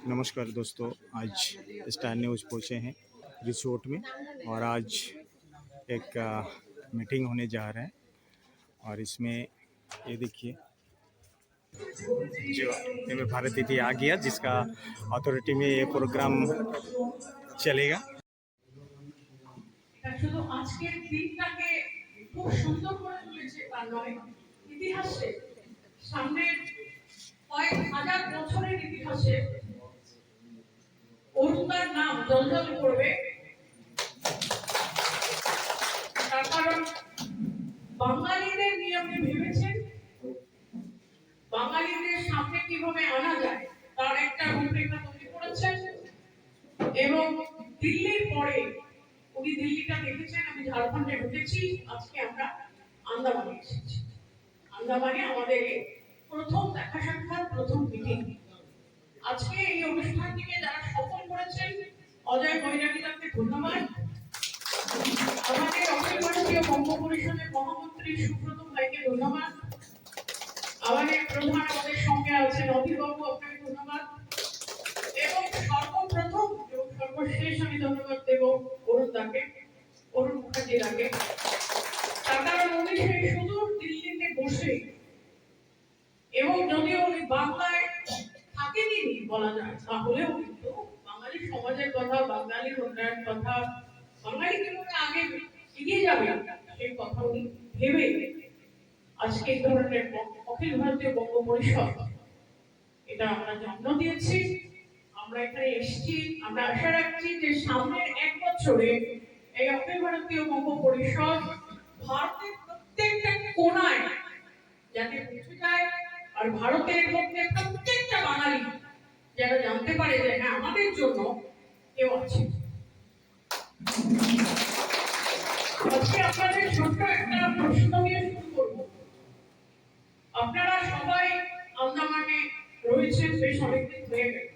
नमस्कार दोस्तों, आज स्टार न्यूज़ पहुँचे हैं रिसोर्ट में और आज एक मीटिंग होने जा रहा है। और इसमें ये देखिए जो एम भारत दीदी आ गया, जिसका अथॉरिटी में ये प्रोग्राम चलेगा। শুধু আজকের দিনটাকে খুব সুন্দর করে তুলেছে তা নয়, ইতিহাসে সামনের কয়েক হাজার বছরের ইতিহাসে অরুণার নাম জলজল করবে। তার কারণ বাঙালিদের নিয়ে আপনি ভেবেছেন বাঙালিদের সামনে কিভাবে আনা যায় তার একটা রূপরেখা তৈরি করেছেন। এবং দিল্লির পরে উনি দিল্লিটা দেখেছেন, আমি ঝাড়খণ্ডে ঢুকেছি, আজকে আমরা আন্দামানে এসেছি। আন্দামানে আমাদের প্রথম দেখা সাক্ষাৎ, প্রথম মিটিং। আজকে এই অনুষ্ঠানটিকে যারা সফল করেছেন, অজয় বৈরাগীদাকে ধন্যবাদ। আমাদের অখিল ভারতীয় বঙ্গ পরিষদের মহামন্ত্রী সুব্রত ভাইকে ধন্যবাদ। আমাদের প্রধান আমাদের সঙ্গে আছেন অভিবাবু, আপনাকে ধন্যবাদ। এবং সর্বপ্রথম এবং সর্বশেষ আমি ধন্যবাদ দেব অরুণ মুখার্জিদাকে। তার কারণ উনি সেই সুদূর দিল্লিতে বসে, এবং যদিও উনি বাংলায় থাকেনি বলা যায়, তাহলেও কিন্তু বাঙালি সমাজের কথা, বাঙালির উন্নয়ন কথা, বাঙালি কিভাবে আগে এগিয়ে যাবে সেই কথা উনি ভেবে আজকে এই ধরনের অখিল ভারতীয় বঙ্গ পরিষদ এটা আমরা জন্ম দিয়েছি। আমরা এখানে এসেছি, আমরা আশা রাখছি যে সামনের এক বছরে এই অখিল ভারতীয় বঙ্গ পরিষদ ভারতের প্রত্যেকটা কোনায় যাতে পৌঁছে যায়, আর ভারতের মধ্যে প্রত্যেকটা বাঙালি যারা জানতে পারে যে হ্যাঁ আমাদের জন্য কেউ আছে। আজকে আপনাদের ছোট্ট একটা প্রশ্ন নিয়ে শুরু করব। আপনারা সবাই আন্দামানে রয়েছেন বেশ অনেকদিন হয়ে গেছে।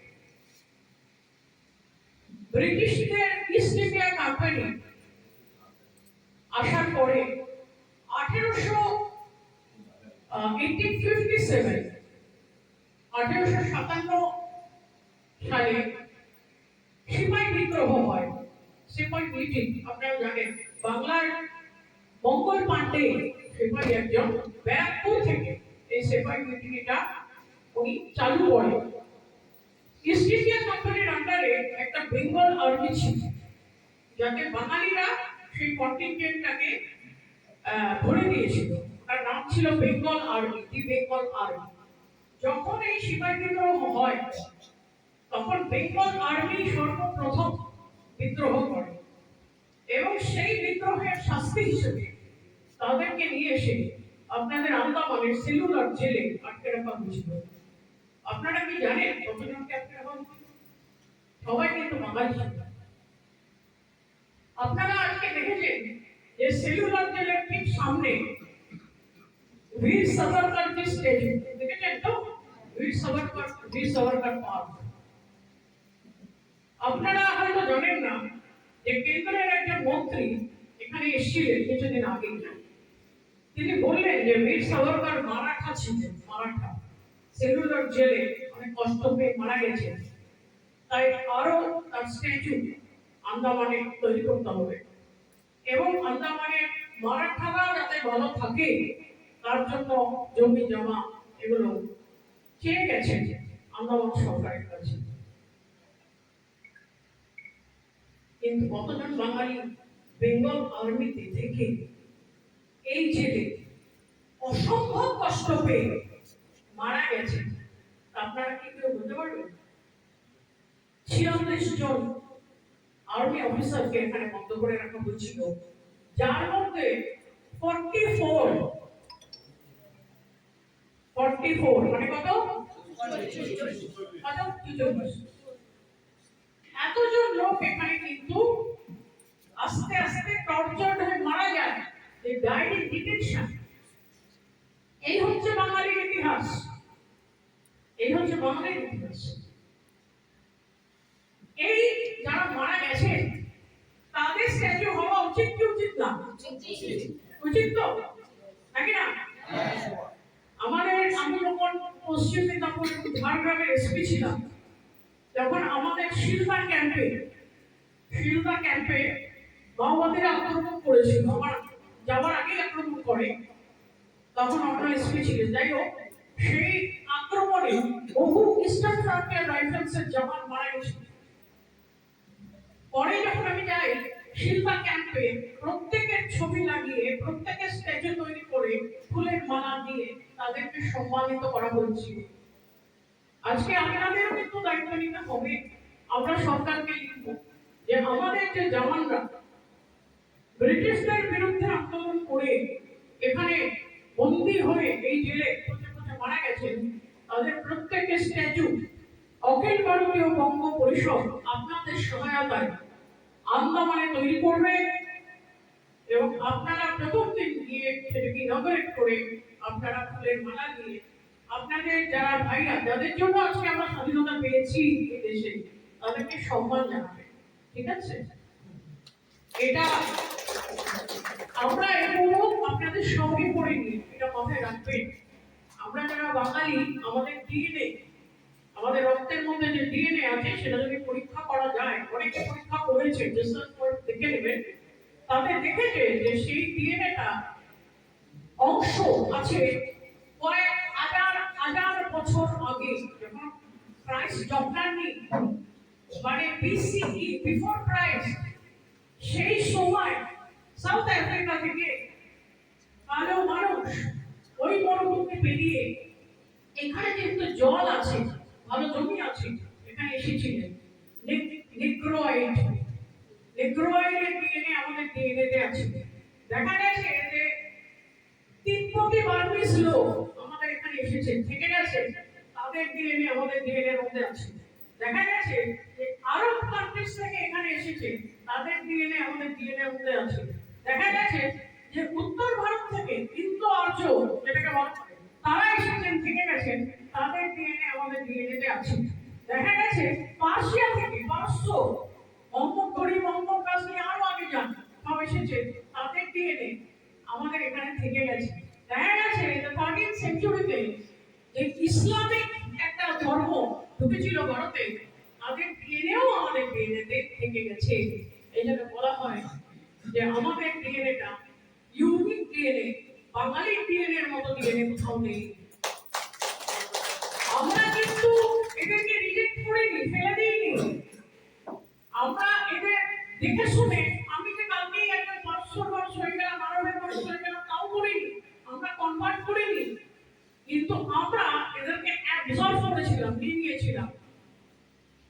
ব্রিটিশদের ইস্ট ইন্ডিয়া কোম্পানি আসার পরে 1857 সালে সিপাই বিদ্রোহ হয়, সিপাই মিটিং। আপনারা জানেন বাংলার মঙ্গল পান্ডে সিপাই একজন, ব্যারাকপুর থেকে এই সিপাই মিটিংটা উনি চালু করেন। ইস্ট ইন্ডিয়া কোম্পানির আন্ডারে একটা বেঙ্গল আর্মি ছিল, যাতে বাঙালিরা সেই কন্টিনজেন্টটাকে ধরে দিয়েছিল। তার নাম ছিল বেঙ্গল আর্মি, দি বেঙ্গল আর্মি। যখন এই সিপাই বিদ্রোহ হয় তখন বেঙ্গল আর্মি সর্বপ্রথম বিদ্রোহ করে, এবং সেই বিদ্রোহের শাস্তি হিসেবে তাদেরকে নিয়ে এসে আপনাদের আন্দামানের সেলুলার জেলে আটকে রাখা হয়েছিল। আপনারা কি জানেন কতজনকে আটকে রাখা হয়েছিল? সবাই কিন্তু বাঙালি ছিল। আপনারা আজকে দেখেছেন যে সেলুলার জেলের ঠিক সামনে বীর সাভারকর যে স্ট্যাচু দেখেছেন তো, বীর সাভারকর পার্ক। আপনারা হয়তো জানেন না যে কেন্দ্রের একজন মন্ত্রী এখানে এসেছিলেন কিছুদিন আগে। তিনি বললেন যে বীর সাভারকর মারাঠা ছিলেন, মারাঠা সেলুলার জেলে অনেক কষ্ট পেয়ে মারা গেছেন, তাই আরো তার স্ট্যাচু আন্দামানে তৈরি করতে হবে। এবং আন্দামানে মারাঠারা যাতে ভালো থাকে তার জন্য জমি জমা এগুলো চেয়ে গেছেন আন্দামান সরকারের কাছে। কিন্তু কতজন বাঙালি বেঙ্গল আর্মিতে থেকে এই জেলে অসম্ভব কষ্ট পেয়ে মারা গেছে, আপনারা কি কেউ বলতে পারবেন? 46 জন আর্মি অফিসারকে এখানে বন্ধ করে রাখা হয়েছিল, যার মধ্যে 44 মানে কত? এতজন লোক এখানে কিন্তু আস্তে আস্তে টর্চার্ড হয়ে মারা যায়, যে ডাইড ইন ডিটেনশন। এই হচ্ছে বাঙালির ইতিহাস, এই হচ্ছে বাঙালির ইতিহাস। এই যারা মারা গেছে তাদের স্ট্যাচু হওয়া উচিত কি উচিত না? উচিত তো, নাকি না? আমি যখন পশ্চিম মেদিনীপুর ঝাড়গ্রামের এসপি ছিলাম, যখন আমাদের শিলবা ক্যাম্পে মাওবাদীরা আক্রমণ করেছিল, আমার যাওয়ার আগে আক্রমণ করে, তখন আপনার এসপি ছিলেন। যাই হোক, সেই আক্রমণে বহু ইস্টার্ন ফ্রন্টিয়ার রাইফেলসের জওয়ান মারা গেছে। পরে যখন আমি যাই শিলবা ক্যাম্পে, প্রত্যেকের ছবি লাগিয়ে, প্রত্যেকের স্ট্যাচু তৈরি করে, ফুলের মালা দিয়ে তাদেরকে সম্মানিত করা হয়েছিল। আজকে আপনাদেরও কিন্তু দায়িত্ব নিতে হবে। আমরা সরকারকে লিখব যে আমাদের যে জওয়ানরা ব্রিটিশদের বিরুদ্ধে আন্দোলন করে এখানে বন্দী হয়ে এই জেলে পচে পচে মারা গেছেন, তাদের প্রত্যেকের স্ট্যাচু অখিল ভারতীয় বঙ্গ পরিষদ আপনাদের সহায়তায় আন্দামানে তৈরি করবে এবং আপনারা প্রথম দিন গিয়ে সেটাকে ইনঅপারেট করে আপনারা ফুলের মালা দিয়ে আপনাদের যারা ভাইরা, যাদের জন্য আজকে আমরা স্বাধীনতা পেয়েছি এই দেশে, তাদেরকে সম্মান জানাবে। ঠিক আছে? এটা আমরা এগুলো আপনাদের সঙ্গে করে নিই, এটা মাথায় রাখবেন। আমরা যারা বাঙালি, আমাদের ডিএনএ, আমাদের রক্তের মধ্যে যে ডিএনএ আছে, সেটা যদি পরীক্ষা করা যায়, অনেকে পরীক্ষা করেছে, দেখে নেবেন, তাদের দেখেছে যে সেই ডিএনএটা অংশ আছে কয়েক হাজার হাজার বছর আগে, যখন ক্রাইস্ট জন্মাননি, মানে বিসিই, বিফোর ক্রাইস্ট, সেই সময় সাউথ আফ্রিকা থেকে কালো মানুষ ওই মরুভূমি পেরিয়ে এখানে যেহেতু জল আছে, ভালো জমি আছে, এখানে এসেছিলেন। নেগ্রোয়েডের ডিএনএ আমাদের ডিএনএতে আছে। দেখা গেছে যে তিব্বতি বার্মিজ লোক আমাদের এখানে এসেছে, থেকে গেছে, তাদের ডিএনএ আমাদের ডিএনএ এর মধ্যে আছে। দেখা গেছে যে আরব কান্ট্রিজ থেকে এখানে এসেছে, তাদের ডিএনএ আমাদের ডিএনএ এর মধ্যে আছে। দেখা গেছে যে উত্তর ভারত থেকে ইন্দো আর্য, যেটাকে বলা হয়, তারা এসেছেন, থেকে গেছেন, তাদের ডিএনএ আমাদের ডিএনএ তে আছে। দেখা গেছে পার্সিয়া থেকে, পারস্য, মঙ্গোল কাশ্মীর, আরো আগে যান, সব এসেছে, তাদের ডিএনএ আমাদের এখানে থেকে গেছে। দেখা গেছে যে 13th সেঞ্চুরিতে যে ইসলামিক একটা ধর্ম ঢুকেছিল ভারতে, তাদের ডিএনএও আমাদের ডিএনএতে থেকে গেছে। এই জন্য বলা হয় যে আমাদের ডিএনএটা ইউনিক ডিএনএ, বাঙালির ডিএনএ এর মতো ডিএনএ কোথাও নেই। আমরা কিন্তু এদেরকে রিজেক্ট করিনি, ফেলে দিইনি। আমরা এদের দেখে শুনে, আমি যে কালকেই একটা 500 বছর হয়ে গেলাম, 12 বছর হয়ে গেলাম, তাও করিনি, আমরা কনভার্ট করিনি, কিন্তু আমরা এদেরকে অ্যাবজর্ব করেছিলাম, নিয়েছিলাম।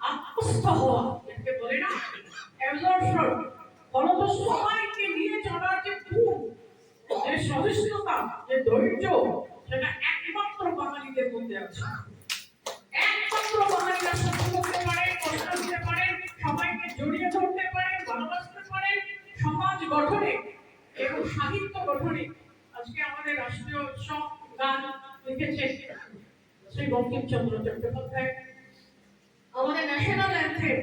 আত্মস্থ হওয়া, এটাকে বলে না অ্যাবজর্পশন। ফলত সবাইকে নিয়ে চলার যে গুণ, যে সহিষ্ণুতা, যে ধৈর্য, সেটা একমাত্র বাঙালিদের মধ্যে আছে। একমাত্র বাঙালিরা সহ্য করতে পারে, কষ্ট দিতে পারে, সবাইকে জড়িয়ে ধরতে পারে, ভালোবাসতে পারে, সমাজ গঠনে এবং সাহিত্য গঠনে। আজকে আমাদের রাষ্ট্রীয় গান লিখেছেন শ্রী বঙ্কিমচন্দ্র চট্টোপাধ্যায়, আমাদের ন্যাশনাল অ্যান্থেম,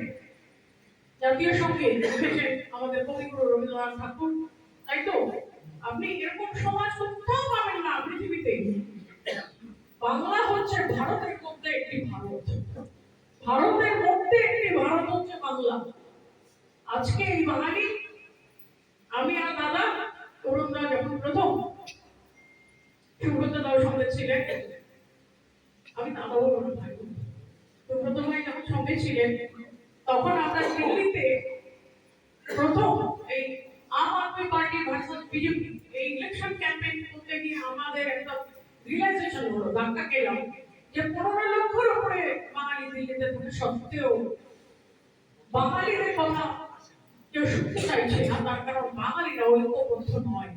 জাতীয় সঙ্গীত লিখেছেন আমাদের কবিগুরু রবীন্দ্রনাথ ঠাকুর। তাই তো? আপনি এরকম সমাজ কোথাও পাবেন না পৃথিবীতে। বাংলা হচ্ছে ভারতের মধ্যে একটি ভারত, ভারতের মধ্যে একটি ভারত হচ্ছে বাংলা। আজকে এই বাঙালি, আমি আর দাদা তরুণদা যখন প্রথম সুব্রত দাও সঙ্গে ছিলেন, আমি দাদা বলবো না ভাই, সুব্রত ভাই যখন সঙ্গে ছিলেন, তখন আমরা দিল্লিতে প্রথম এই আম আদমি পার্টি ভার্সেস বিজেপি এই ইলেকশন ক্যাম্পেইন করতে গিয়ে আমাদের একটা রিয়েলাইজেশন হলো, ধাক্কা খেলাম, যে 15 লক্ষের উপরে বাঙালি দিল্লিতে থাকা সত্ত্বেও বাঙালিদের কথা কেউ শুনতে চাইছে না, তার কারণ বাঙালিরা ঐক্যবদ্ধ নয়।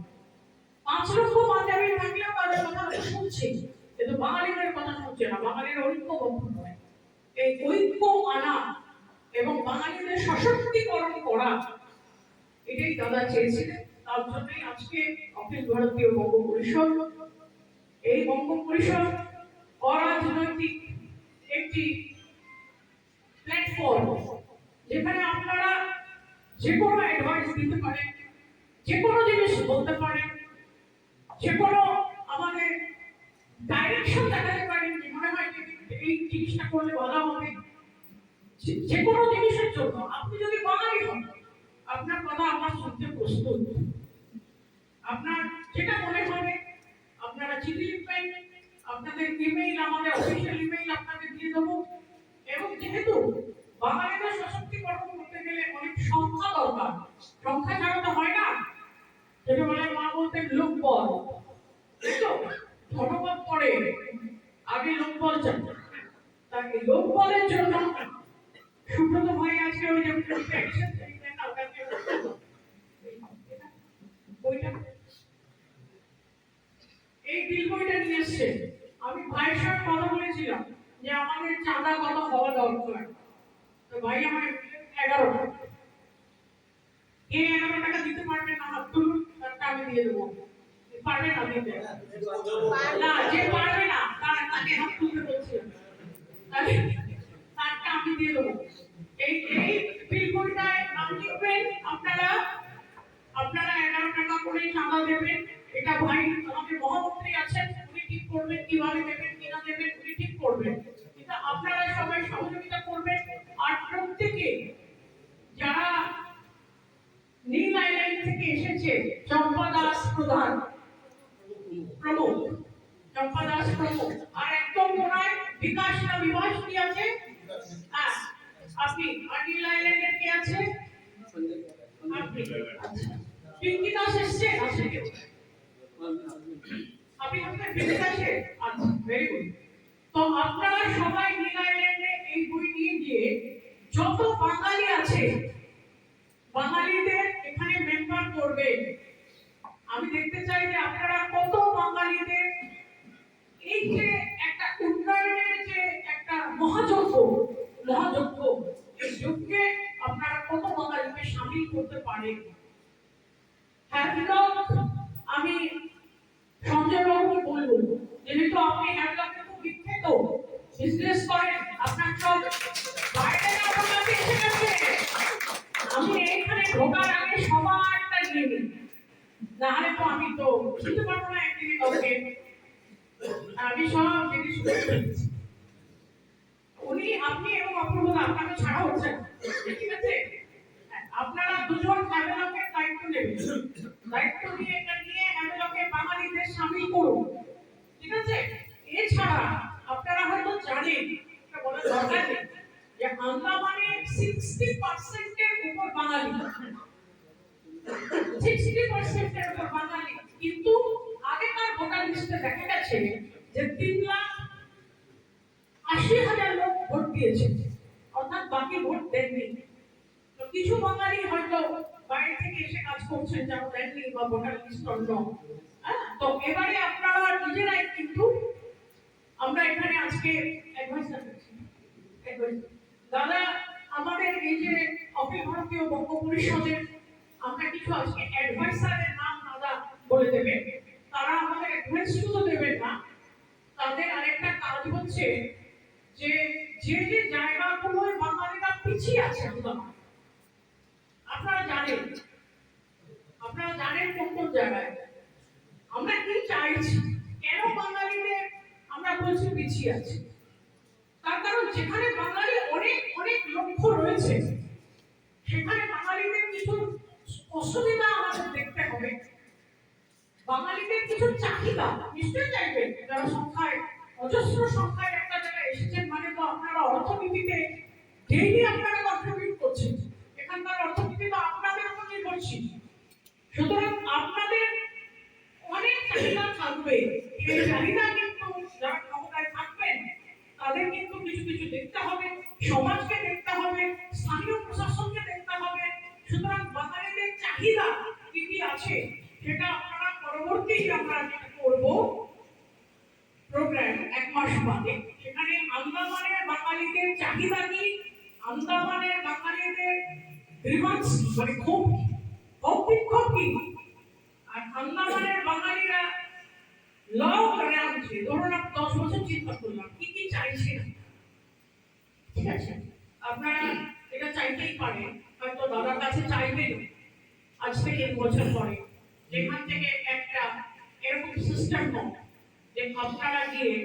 5 লক্ষ পাঞ্জাবি থাকলেও তাদের কথা শুনছে, কিন্তু বাঙালিদের কথা শুনছে না, বাঙালিরা ঐক্যবদ্ধ নয়। এই ঐক্য আনা এবং বাঙালিদের সশক্তিকরণ করা, এটাই দাদা চেয়েছিলেন। তার জন্যই আজকে অখিল ভারতীয় বঙ্গ পরিষদ, এই বঙ্গ পরিষদ অরাজনৈতিক একটি প্ল্যাটফর্ম, যেখানে আপনারা যে কোনো অ্যাডভাইস দিতে পারেন, যে কোনো জিনিস বলতে পারেন, যে কোনো আমাদের ডাইরেকশন দেখাতে পারেন, যে মনে হয় যে এই জিনিসটা করলে ভালো হবে, যে কোনো জিনিসের জন্য আপনি যদি বাঙালি হন, আপনার কথা আমরা শুনতে প্রস্তুত। আপনার যেটা মনে হবে আপনারা চিঠি লিখবেন, আপনাদের ইমেইল, আমাদের অফিসিয়াল ইমেইল আপনাদের দিয়ে দেবো। এবং যেহেতু বাঙালিদের সশক্তিকরণ করতে গেলে অনেক সংখ্যা দরকার, সংখ্যা ছাড়া তো হয় না। ছোটবেলায় মা বলতেন লোকবল, তাই তো? ধন্যবাদ পরে আগে লোকবল চাই। তাই লোকবলের জন্য সুব্রত ভাই আজকে ওই যে এই বিল বইটা নিয়ে এসছে। আমি ভাইয়ের সঙ্গে কথা বলেছিলাম যে আমাদের চাঁদা কত হওয়া দরকার। তো ভাই আমার 11 টাকা। এই 11 টাকা দিতে পারবেন না, হাত তুলুন, তারটা আমি দিয়ে দেবো। পারবে না দিতে? না, যে পারবে না তাকে হাত তুলতে বলছি। তারটা আমি দিয়ে দেবো। এই বিল বইটায় নাম লিখবেন আপনারা। আপনারা 11 টাকা করে চাঁদা দেবেন। এটা ভাই আমাদের মহামন্ত্রী আছেন, উনি ঠিক করবেন কিভাবে দেবেন কিনা দেবেন, উনি ঠিক করবেন। কিন্তু আপনারা সবাই সহযোগিতা করবেন। আর প্রত্যেকে যারা নীল আইল্যান্ড থেকে এসেছে, চম্পা দাস প্রধান প্রমুখ, চম্পা দাস প্রমুখ, আর একদম কোনায় বিকাশ না বিভাস কি আছে? হ্যাঁ, আপনি। আর নীল আইল্যান্ডের কে আছে? আপনি। আচ্ছা, পিঙ্কি দাস এসছে? আছে কেউ? আপনি হচ্ছেন পিঙ্কি দাসের? আচ্ছা, ভেরি গুড। তো আপনারা সবাই নীল আইল্যান্ডে এই বই নিয়ে গিয়ে যত বাঙালি আছে বাঙালিদের এখানে মেম্বার করবে। আমি দেখতে চাই যে আপনারা কত বাঙালিদের এই যে একটা উন্নয়নের যে একটা মহাযজ্ঞ, এই যজ্ঞে আপনারা কত বাঙালিকে শামিল করতে পারেন। হ্যাভলক, আমি সঞ্জয় বাবুকে বলবো, যেহেতু আপনি হ্যাভলকে খুব বিখ্যাত বিজনেস করেন, আপনার সব বাইরে আপনার কাছে এসে গেছে। আমি এইখানে ঢোকার আগে সবারটা নিয়ে নিই, নাহলে তো আমি তো বুঝতে পারবো না একদিনে কাউকে। আমি সব জিনিস উনি, আপনি এবং অপূর্বদা, আপনাকে ছাড়া হচ্ছে না, ঠিক আছে? আপনারা দুজন হ্যাভলকের দায়িত্ব নেবেন। দায়িত্ব নিয়ে এটা নিয়ে হ্যাভলকে বাঙালিদের শামিল করুন, ঠিক আছে? এছাড়া আপনারা হয়তো জানেন, এটা বলার দরকার নেই, যে আন্দামানে 60% এর উপর বাঙালি, 60% এর উপর বাঙালি। কিন্তু আগেকার ভোটার লিস্টে দেখা গেছে যে 3,80,000 লোক ভোট দিয়েছে, অর্থাৎ বাকি ভোট দেননি। তো কিছু বাঙালি হয়তো বাইরে থেকে এসে কাজ করছেন, যারা দেননি বা ভোটার লিস্ট অন্য। তো এবারে আপনারা নিজেরাই কিন্তু, আমরা এখানে আজকে অ্যাডভাইসার দাদা, আমাদের এই যে অখিল ভারতীয় বঙ্গ পরিষদের আমরা কিছু আজকে অ্যাডভাইসারের নাম দাদা বলে দেবে। তারা আমাদের অ্যাডভাইস শুধু দেবেন না, তাদের আরেকটা কাজ হচ্ছে যে যে যে জায়গাগুলোয় বাঙালিরা পিছিয়ে আছে, আপনারা জানেন কোন কোন জায়গায় আমরা কি চাইছি, কেন বাঙালিদের আমরা বলছি পিছিয়ে আছে। তার কারণ যেখানে বাঙালি অনেক অনেক লক্ষ্য রয়েছে, সেখানে বাঙালিদের কিছু অসুবিধা আমাদের দেখতে হবে। বাঙালিদের কিছু চাহিদা নিশ্চয়ই চাইবেন, যারা সংখ্যায় অজস্র সংখ্যায় একটা জায়গায় এসেছেন, মানে তো আপনারা অর্থনীতিতে ডেইলি আপনারা কন্ট্রিবিউট করছেন, এখানকার অর্থনীতি তো আপনাদের উপর নির্ভরশীল। সুতরাং আপনাদের অনেক চাহিদা থাকবে। এই চাহিদা কিন্তু যারা ক্ষমতায় থাকবেন তাদের কিন্তু কিছু কিছু দেখতে হবে, সমাজকে দেখতে হবে, স্থানীয় প্রশাসনকে দেখতে হবে। সুতরাং বাঙালিদের চাহিদা কি কি আছে সেটা আপনারা পরবর্তী আমরা যেটা করবো প্রোগ্রাম 1 মাস বাদে, সেখানে আন্দামানের বাঙালিদের চাহিদা কি, আন্দামানের বাঙালিদের গ্রিভান্স মানে ক্ষোভ বিক্ষোভ কি, আর আন্দামানের বাঙালিরা লং রাখছে, ধরুন 10 বছর চিন্তা করলাম কি কি চাইছে, ঠিক আছে? আপনারা এটা চাইতেই পারেন, হয়তো দাদার কাছে চাইবেন আজ থেকে 1 বছর পরে, যেখান থেকে একটা এরকম সিস্টেম হয় যে আপনারা গিয়ে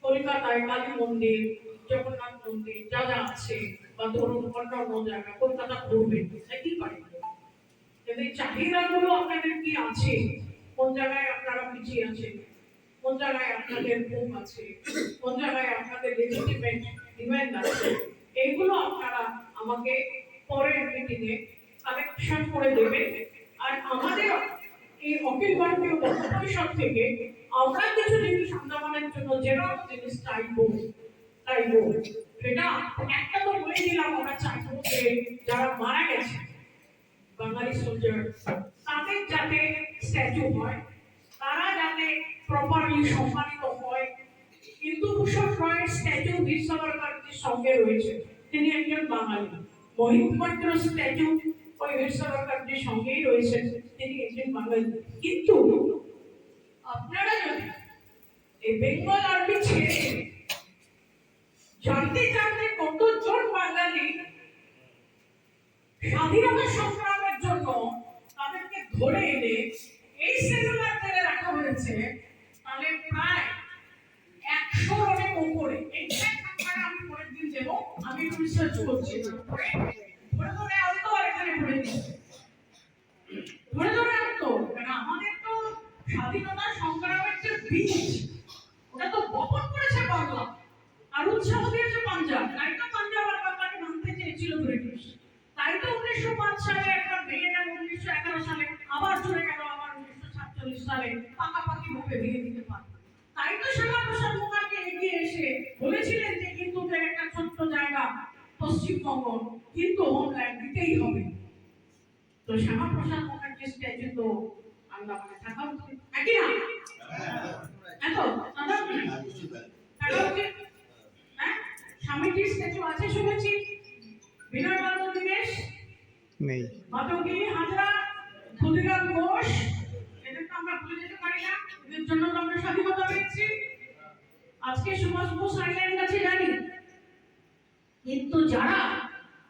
কলকাতায় কালী মন্দির, জগন্নাথ মন্দির যা যা আছে, বা ধরুন অন্যান্য জায়গা কলকাতা ঘুরবেন, একই পারে। কিন্তু এই চাহিদাগুলো আপনাদের কি আছে, কোন জায়গায় আপনারা পিছিয়ে আছেন, কোন জায়গায় আপনাদের ভুল আছে, কোন জায়গায় আপনাদের লেজিটিমেট ডিমান্ড আছে, এইগুলো আপনারা আমাকে পরের মিটিংয়ে কালেকশন করে দেবেন। আর আমাদের এই অখিল ভারতীয় গণ পরিষদ থেকে আমরা কিছু জিনিস আন্দামানের জন্য যেরকম জিনিস চাইবো, সেটা একটা তো বলে দিলাম, আমরা চাইবো যে যারা মারা গেছে বাঙালি সোলজার, তাদের যাতে স্ট্যাচু হয়, তারা যাতে প্রপারলি সম্মানিত হয়। কিন্তু ভূষণ রয়ের স্ট্যাচু বীর সাভারকরের সঙ্গে রয়েছে, তিনি একজন বাঙালি। মহিন্দ্র স্ট্যাচু ওই বীর সাভারকরের সঙ্গেই রয়েছে, তিনি একজন বাঙালি। কিন্তু আপনারা যদি এই বেঙ্গল আর্মি ছেড়ে জানতে চান যে কতজন বাঙালি স্বাধীনতা সংগ্রামের জন্য তাদেরকে ধরে এনে এই সেলুলার জেলে রাখা হয়েছে, তাহলে প্রায় 100 অনেক উপরে। আমি পরের দিন দেবো, আমি রিসার্চ করছি, ধরে ধরে আনতো আর এখানে ভরে দিচ্ছে, ধরে ধরে আনতো। কারণ আমাদের তো স্বাধীনতা সংগ্রামের যে বীজ, ওটা তো বপন করেছে বাংলা, আর উৎসাহ দিয়েছে পাঞ্জাব। তাই তো পাঞ্জাব আর বাংলাকে ভাঙতে চেয়েছিল ব্রিটিশ। তাই তো 1905 সালে একবার ভেঙে গেল, 1911 সালে আবার চলে গেল, আবার 1947 সালে পাকাপাকি ভাবে ভেঙে দিতে পারল। তাই তো শ্যামাপ্রসাদ মুখার্জি এগিয়ে এসে বলেছিলেন যে হিন্দুদের একটা ছোট্ট জায়গা পশ্চিমবঙ্গ, কিন্তু হোমল্যান্ড দিতেই হবে। তো শ্যামাপ্রসাদ মুখার্জির স্ট্যাচু তো আন্দামানে থাকা উচিত, নাকি না? এত দাদা থাকা উচিত। হ্যাঁ, স্বামীজির স্ট্যাচু আছে শুনেছি, বিনয় বাদল দীনেশ নেই, মাধবগিরি হাজরা, ক্ষুদিরাম ঘোষ, এদের তো আমরা ভুলে যেতে পারি না, এদের জন্য তো আমরা স্বাধীনতা পেয়েছি। আজকে সুভাষ বোস আইল্যান্ড আছে জানি, কিন্তু যারা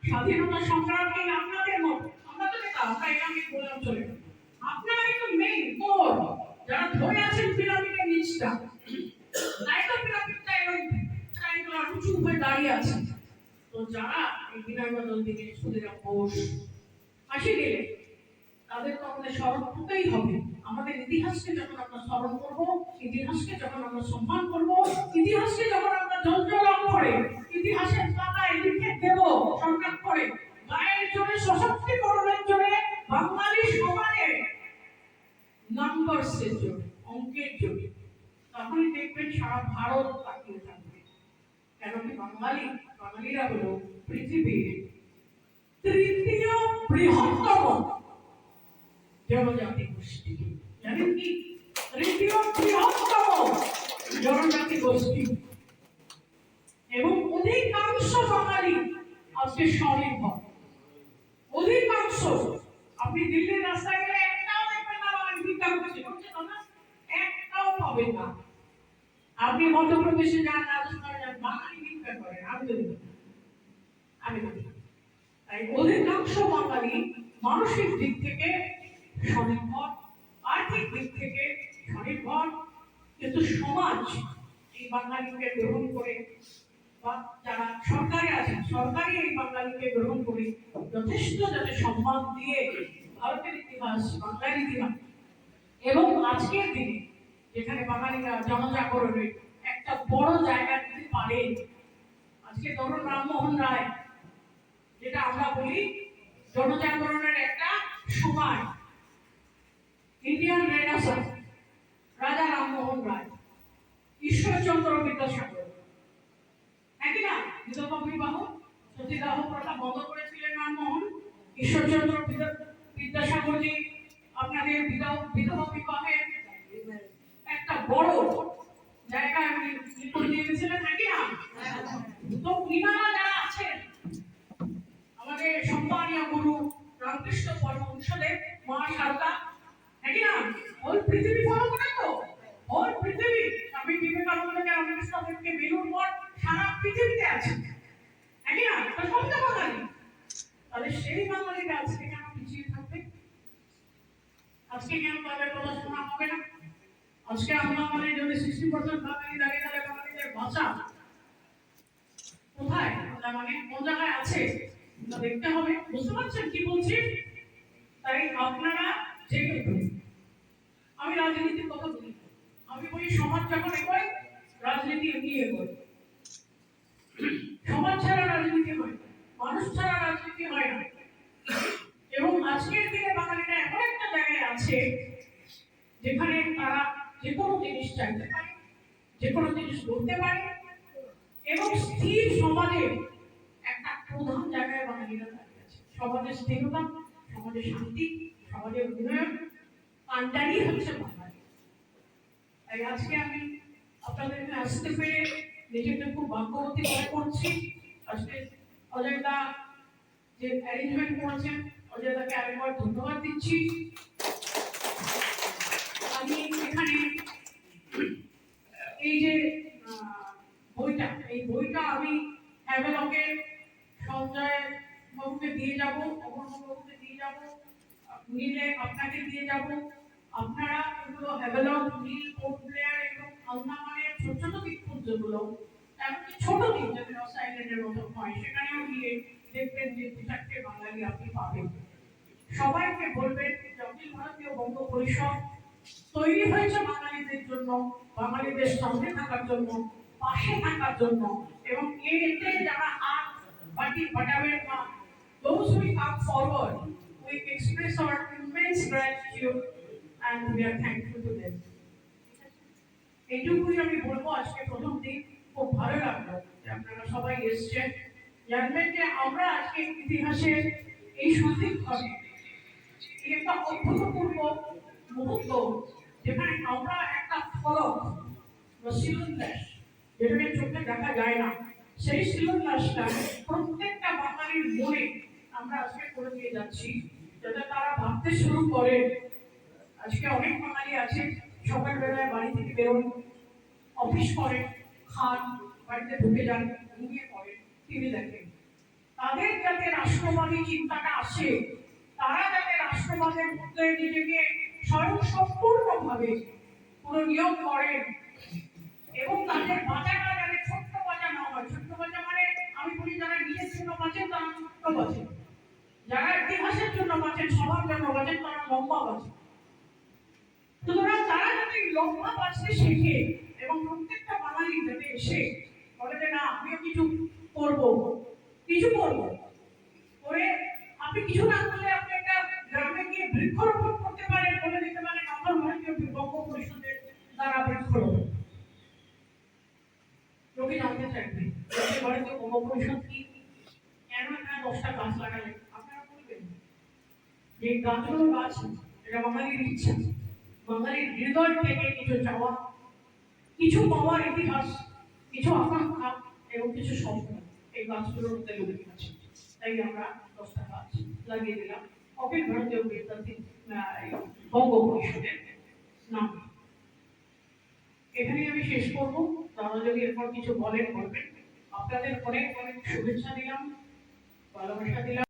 স্বাধীনতা সংগ্রামী আপনাদের মতো, আমরা তো এটা আমরা এখানে বললাম চলে, আপনারাই তো মেইন কোর, যারা ধরে আছেন পিরামিডের নিচটা। তাই তো পিরামিডটা এরকম ট্রায়াঙ্গুলার উঁচু হয়ে দাঁড়িয়ে আছে। তো যারা এই বিনয় বাদল দীনেশ, ক্ষুদিরাম ঘোষ ফাঁসি গেলে, তাদের তো আমাদের স্মরণ করতেই হবে। আমাদের ইতিহাসকে যখন আমরা স্মরণ করবো, ইতিহাসকে যখন আমরা সম্মান করবো, ইতিহাসকে যখন আমরা জঞ্জল করে ইতিহাসের পাতায় লিখে দেব সংগ্রাম করে, গায়ের জোরে সশক্তিকরণের জোরে, বাঙালি সমাজে নাম্বারসের জোরে, অঙ্কের জোরে, তখনই দেখবেন সারা ভারত তাকিয়ে থাকবে। কেন কি বাঙালিরা হলো পৃথিবীর তৃতীয় বৃহত্তম জনজাতি গোষ্ঠী। জানেন কি? তৃতীয় বৃহত্তম জনজাতি গোষ্ঠী, এবং অধিকাংশ বাঙালি আজকে স্বনির্ভর। অধিকাংশ, আপনি দিল্লির রাস্তায় গেলে একটাও দেখবেন না বাঙালি ভিক্ষা করছে, করছে তো না? একটাও পাবেন না। আপনি মধ্যপ্রদেশে যান, রাজস্থানে যান, বাঙালি ভিক্ষা করেন, আমি তাই অধিকাংশ বাঙালি মানসিক দিক থেকে স্বনির্ভর, আর্থিক দিক থেকে স্বনির্ভর, কিন্তু সমাজ এই বাঙালিকে গ্রহণ করে, বা যারা সরকারে আছেন সরকারি এই বাঙালিকে গ্রহণ করে যথেষ্ট যাতে সম্মান দিয়ে ভারতের ইতিহাস, বাংলার ইতিহাস, এবং আজকের দিনে যেখানে বাঙালিরা জনজাগরণের একটা বড় জায়গা দিতে পারে। আজকে ধরুন রামমোহন রায়, যেটা আমরা বলি জনজাগরণের একটা সময়, ইন্ডিয়ান রেনেসাঁস, রাজা রামমোহন রায়, ঈশ্বরচন্দ্র বিদ্যাসাগর, একই না? বিধবা বিবাহ, সতীদাহ প্রথা বন্ধ করেছিলেন রামমোহন। ঈশ্বরচন্দ্র বিদ্যাসাগরজি আপনাদের বিধবা বিবাহের একটা বড় জায়গায় উনি দিয়ে দিয়েছিলেন, নাকি না? তো ইনারা যারা আছেন, আমাদের সম্মানীয় গুরু রামকৃষ্ণ পরমহংসদেব, মা শারদা, নাকি না? হোল পৃথিবী ফলো করে তো, হোল পৃথিবী। আমি বিবেকানন্দকে, রামকৃষ্ণদেবকে, বেলুর মঠ সারা পৃথিবীতে আছে, নাকি না? তো সব তো বাঙালি। তাহলে সেই বাঙালিরা আজকে কেন পিছিয়ে থাকবে? আজকে কেন তাদের কথা শোনা হবে না? আজকে আমরা যদি 60% বাঙালি দাঁড়িয়ে তাহলে বাঙালিদের ভাষা কোথায়, মানে কোন জায়গায় আছে তা দেখতে হবে। বুঝতে পারছেন কি বলছি? তাই আপনারা জেগে উঠুন। আমি রাজনীতির কথা বলি না। আমি বলি সমাজ যখন এগোয় রাজনীতি এগিয়ে এগোয়। সমাজ ছাড়া রাজনীতি হয় না, মানুষ ছাড়া রাজনীতি হয় না। এবং আজকের দিনে বাঙালিরা এমন একটা জায়গায় আছে যেখানে তারা যে কোনো জিনিস চাইতে পারে, যে কোনো জিনিস বলতে পারে, এবং স্থির সমাজের একটা প্রধান জায়গায় বাঙালিরা দাঁড়িয়ে আছে। সমাজের স্থিরতা, সমাজের শান্তি, সমাজের উন্নয়ন আন্ডারই হচ্ছে বাঙালি। তাই আজকে আমি আপনাদের এখানে আসতে পেরে নিজেকে খুব ভাগ্যবতী মনে করছি। আজকে অজয় দা যে অ্যারেঞ্জমেন্ট করেছেন, অজয় দাকে আরেকবার ধন্যবাদ দিচ্ছি। আমি এখানে এই যে বইটা, এই বইটা আমি হ্যাভেলকের সঞ্জয় বাবুকে দিয়ে যাব, অমর বাবুকে দিয়ে যাব, নীলে আপনাকে দিয়ে যাব। আপনারা এগুলো হ্যাভেলক, নীল, পোর্ট ব্লেয়ার এবং আন্দামানের ছোট ছোট দ্বীপপুঞ্জ যেগুলো, এমনকি ছোট দ্বীপ যেমন রস আইল্যান্ডের মতো হয়, সেখানেও গিয়ে দেখবেন যে দু চারটে বাঙালি আপনি পাবেন। সবাইকে বলবেন যে অখিল ভারতীয় বঙ্গ পরিষদ তৈরি হয়েছে বাঙালিদের জন্য, বাঙালিদের সঙ্গে থাকার জন্য, পাশে থাকার জন্য, এবং এতে যারা হাত বাটাবেন না, those who come forward, we express our immense gratitude and we are thankful to them. এইটুকুই আমি বলবো। আজকে প্রথম দিন খুব ভালো লাগলো যে আপনারা সবাই এসছেন, জানবেন যে আমরা আজকে ইতিহাসের এই সন্ধিক্ষণে এই একটা অভূতপূর্ব মুহূর্ত, যেখানে আমরা একটা ফলক বা শিলান্যাস, যেটাকে চোখে দেখা যায় না, সেই শিলান্যাসটা প্রত্যেকটা বাঙালির মনে আমরা আজকে করে দিয়ে যাচ্ছি, যাতে তারা ভাবতে শুরু করে। আজকে অনেক বাঙালি আছে সকালবেলায় বাড়ি থেকে বেরোন, অফিস করেন, খান, বাড়িতে ঢুকে যান, ঘুমিয়ে পড়েন, টিভি দেখেন। তাদের যাতে রাষ্ট্রবাদী চিন্তাটা আসে, তারা যাতে রাষ্ট্রবাদের মধ্যে নিজেকে স্বয়ং সম্পূর্ণভাবে পুরো নিয়োগ করেন, এবং তাদের বাঁচাটা যাতে ছোট্ট বাঁচা না হয়। ছোট্ট বাঁচা মানে আমি বলি যারা নিজের জন্য বাঁচেন তারা ছোট্ট বাঁচেন, যারা ইতিহাসের জন্য বাঁচেন, সবার জন্য বাঁচেন, তারা লম্বা বাঁচেন। সুতরাং তারা যাতে লম্বা বাঁচতে শেখে এবং প্রত্যেকটা বাঙালি যাতে এসে বলে যে না আমিও কিছু করবো, কিছু করবো করে, আপনি কিছু না করলে আপনি একটা গ্রামে গিয়ে বৃক্ষরোপণ করতে পারেন, বলে দিতে পারেন অখিল ভারতীয় বঙ্গ পরিষদের দ্বারা বৃক্ষরোপণ। লোকে জানতে চাইবে অখিল ভারতীয় বঙ্গ পরিষদ কি, কেন এখানে 10টা গাছ লাগালেন। আপনারা বলবেন যে গাছগুলো গাছ, এটা বাঙালির ইচ্ছা, বাঙালির হৃদয় থেকে কিছু চাওয়া, কিছু পাওয়ার ইতিহাস, কিছু আকাঙ্ক্ষা এবং কিছু স্বপ্ন এই গাছগুলোর মধ্যে লুকিয়ে আছে। তাই আমরা 10টা গাছ লাগিয়ে দিলাম অখিল ভারতীয় বিদ্যার্থী বঙ্গ পরিষদের নাম। এখানেই আমি শেষ করবো। তারা যদি এরপর কিছু বলেন বলবেন। আপনাদের অনেক অনেক শুভেচ্ছা দিলাম, ভালোবাসা দিলাম।